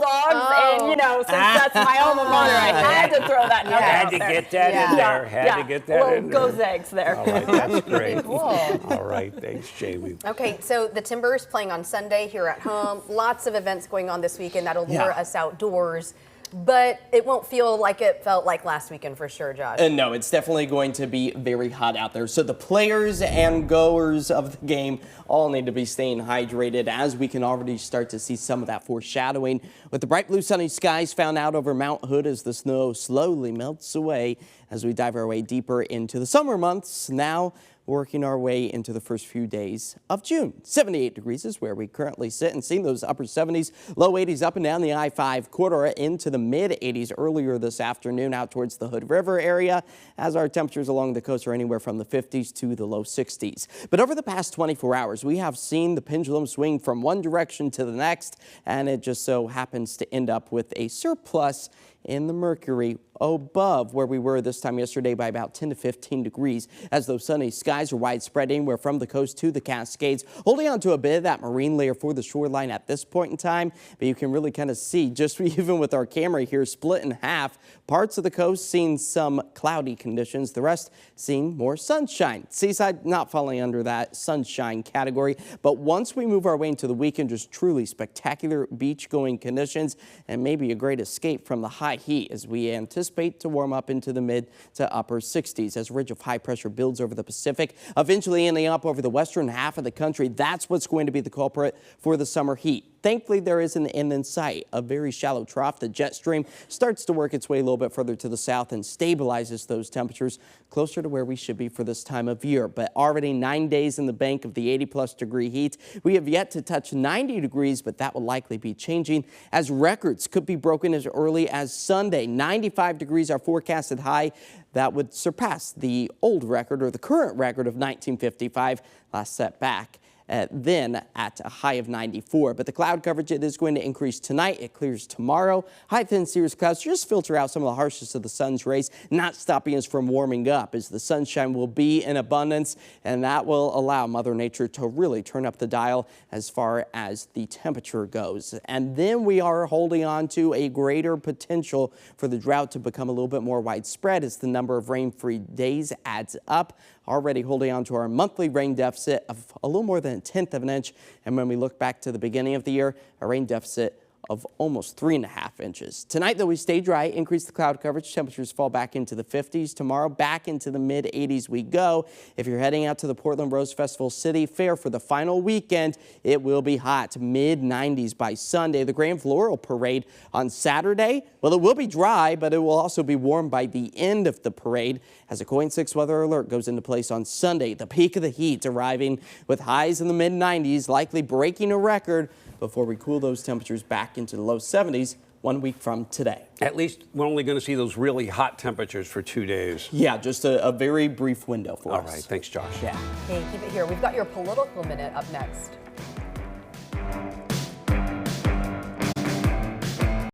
Bulldogs, and you know, since that's my alma mater, I had to throw that number out there. Had to get that in there. Had to get that in there. Go Zags there. All right, that's great. Cool. All right, thanks, Jamie. Okay, so the Timbers playing on Sunday here at home. Lots of events going on this weekend that'll lure us outdoors. But it won't feel like it felt like last weekend for sure, Josh. No, it's definitely going to be very hot out there. So the players and goers of the game all need to be staying hydrated, as we can already start to see some of that foreshadowing with the bright blue sunny skies found out over Mount Hood as the snow slowly melts away as we dive our way deeper into the summer months. Now working our way into the first few days of June. 78 degrees is where we currently sit, and seeing those upper 70s, low 80s up and down the I-5 corridor into the mid 80s earlier this afternoon out towards the Hood River area, as our temperatures along the coast are anywhere from the 50s to the low 60s. But over the past 24 hours, we have seen the pendulum swing from one direction to the next, and it just so happens to end up with a surplus in the mercury above where we were this time yesterday by about 10 to 15 degrees, as those sunny skies are widespread anywhere from the coast to the Cascades, holding on to a bit of that marine layer for the shoreline at this point in time. But you can really kind of see, just even with our camera here split in half, parts of the coast seeing some cloudy conditions, the rest seeing more sunshine. Seaside not falling under that sunshine category, but once we move our way into the weekend, just truly spectacular beach going conditions and maybe a great escape from the high heat as we anticipate to warm up into the mid to upper 60s as a ridge of high pressure builds over the Pacific, eventually ending up over the western half of the country. That's what's going to be the culprit for the summer heat. Thankfully, there is an end in sight, a very shallow trough. The jet stream starts to work its way a little bit further to the south and stabilizes those temperatures closer to where we should be for this time of year. But already 9 days in the bank of the 80-plus degree heat. We have yet to touch 90 degrees, but that will likely be changing as records could be broken as early as Sunday. 95 degrees, our forecasted high. That would surpass the old record, or the current record, of 1955, last set back then at a high of 94. But the cloud coverage, it is going to increase tonight. It clears tomorrow. High thin cirrus clouds just filter out some of the harshest of the sun's rays, not stopping us from warming up, as the sunshine will be in abundance, and that will allow Mother Nature to really turn up the dial as far as the temperature goes. And then we are holding on to a greater potential for the drought to become a little bit more widespread as the number of rain-free days adds up, already holding on to our monthly rain deficit of a little more than 1/10 of an inch. And when we look back to the beginning of the year, a rain deficit of almost 3.5 inches. Tonight, though, we stay dry, increase the cloud coverage. Temperatures fall back into the 50s. Tomorrow, back into the mid 80s we go. If you're heading out to the Portland Rose Festival City Fair for the final weekend, it will be hot, mid 90s by Sunday. The Grand Floral Parade on Saturday, well, it will be dry, but it will also be warm by the end of the parade as a KOIN 6 weather alert goes into place on Sunday. The peak of the heat arriving with highs in the mid 90s, likely breaking a record before we cool those temperatures back into the low 70s 1 week from today. At least we're only going to see those really hot temperatures for 2 days. Yeah, just a very brief window for us. All right, thanks, Josh. Yeah. Hey, keep it here. We've got your political minute up next.